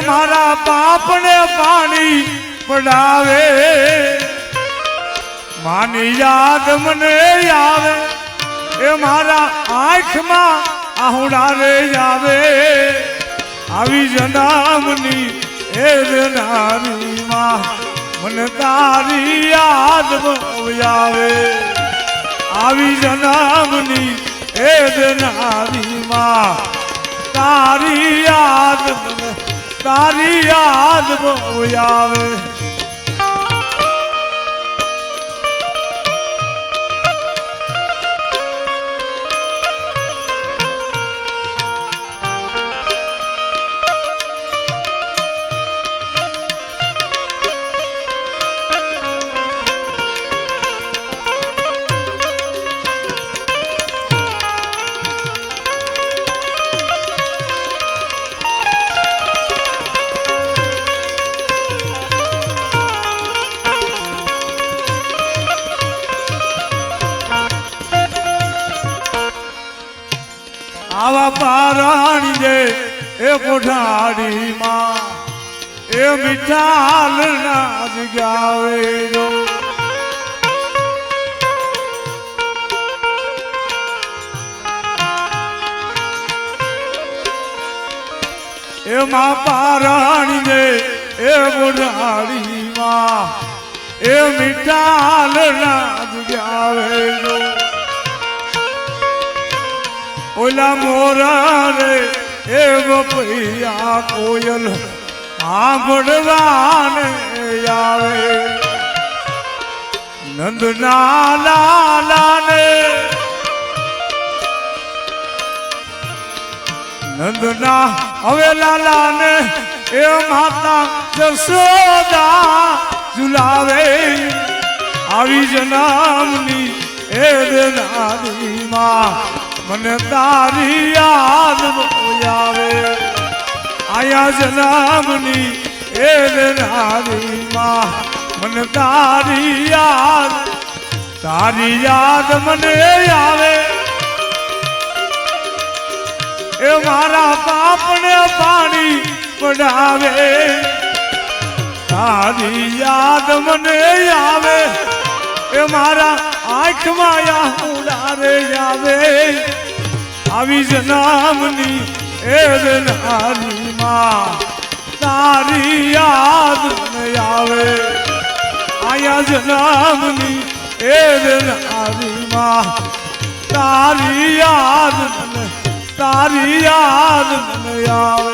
મારા બાપને પાણી પડાવે માની યાદ મને આવે એ મારા આંખમાં આહુડા રે આવે આવી જનામની એ નારી માં મને તારી યાદ આવે આવી જનામની એ નારી માં તારી યાદ આવે આવા પારાણી જે એ કોઠાડી માં એ મીઠાલ ના જગ્યાવે જો એમાં પારાણી જે એ કોઠાડી માં એ મીઠાલ ના જગ્યાવે જો ઓલા મોરા રે એ બપૈયા કોયલ સાંભળવાને આવે નંદના લાલાને નંદના હવે લાલાને એ માતા જશોદા ઝુલાવે આવી જનામની એ નાની માં મને તારી યાદ આવે આયા જનામની એ નારી માં મને તારી યાદ મને આવે એ મારા બાપને પાણી પડાવે તારી યાદ મને આવે એ મારા આંખમાં આહુડા રે આવે આવી જનામની એ નારી માં તારી યાદ આવે આયા જનામની એ નારી માં તારી યાદ આવે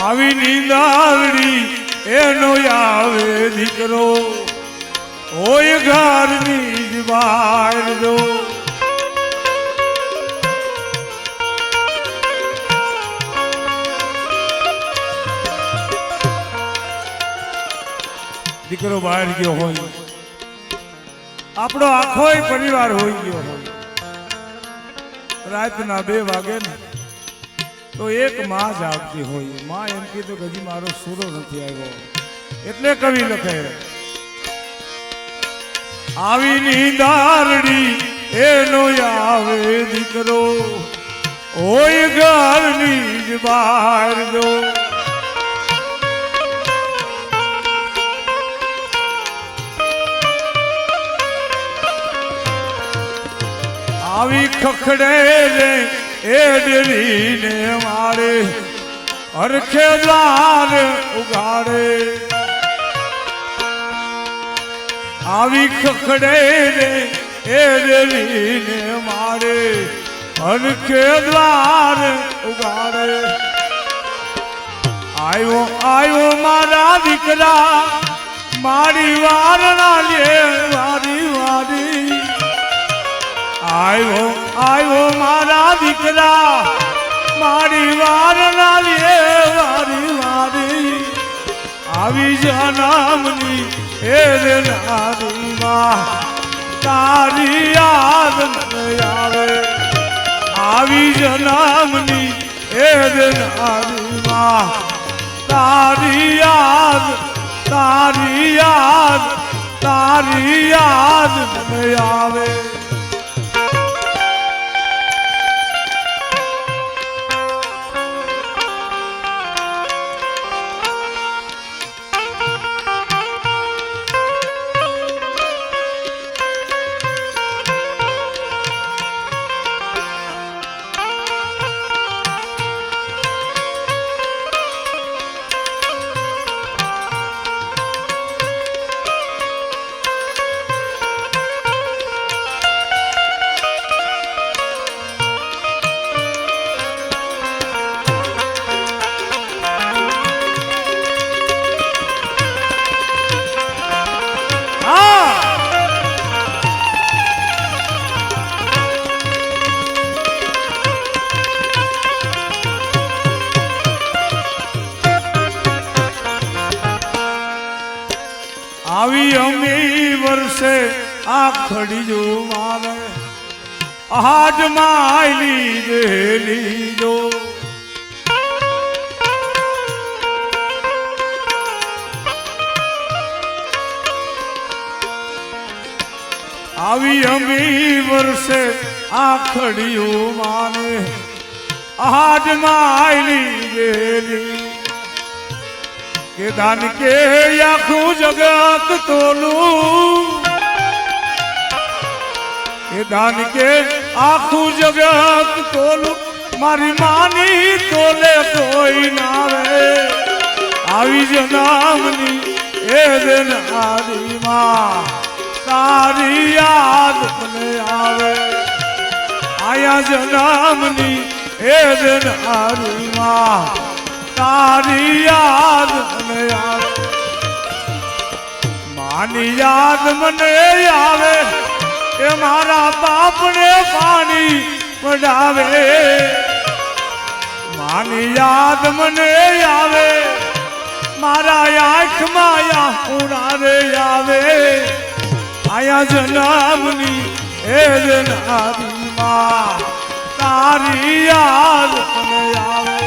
આવી નીંદાવડી એનો આવે દીકરો હોય ઘરની જ બહાર જો દીકરો બહાર ગયો હોય આપણો આખો પરિવાર હોઈ ગયો હોય રાતના 2 વાગે ને તો એક માં જાગતી હોય માં એમ કીધું કે હજી મારો સૂરો નથી આવ્યો એટલે કવિ લખે આવી નીંદારડી એનો આવે દીકરો હોય ઘરની જ બહાર જો આવી ખખડે રે એ ડેરીને મારે હરખે દ્વાર ઉગાડે આવી ખખડે રે એ રેલીને મારે અનખે દ્વાર ઉગાડે આયો આયો મારા દીકરા મારી વાર ના લે વારી વારી આયો આયો મારા દીકરા મારી વાર ના લે વારી વારી આવી જનામની એ નારી માં તારી યાદ મને આવે આવી જનામની એ નારી માં તારી યાદ તારી યાદ તારી યાદ મને આવે આવી અમી વર્ષે આ ખડીજો મારે હાથમાં આયલી લીધો આવી અમી વર્ષે આ ખડીઓ માને હાથમાં આયલી કે દાન કે આખું જગત તોલું કે દાન કે આખું જગત તોલું મારી માની તોલે કોઈ ના રે આવી જનામની એ નારી માં તારી યાદ મને આવે આયા જનામની એ નારી માં તારી યાદ મને આવે માની યાદ મને આવે કે મારા બાપને પાણી પડાવે માની યાદ મને આવે મારા આંખમાં આંખુડા રે આવે આયા જનામની એ નારી માં તારી યાદ મને આવે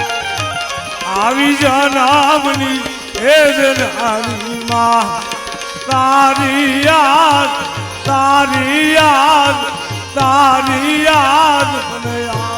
આવી જનામની એ નારી માં તારી યાદ તારી યાદ તારી યાદ મને આવે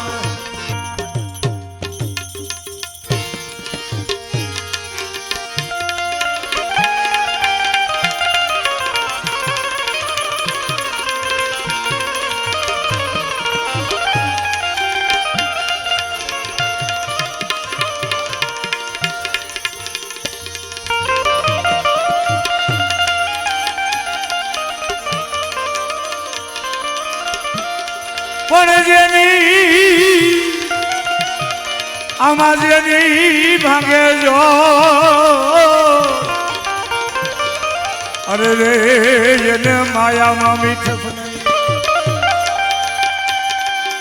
પણ જેની આમાં જેની ભાગે જો અરે રે એને માયામાં મીઠ નહીં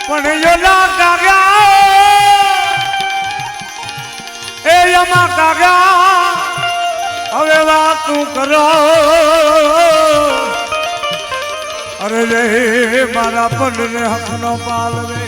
પણ એના કાગા એ એમાં કાગા હવે વાતું કરો અરે રે મારા પંડને હકનો પાલવે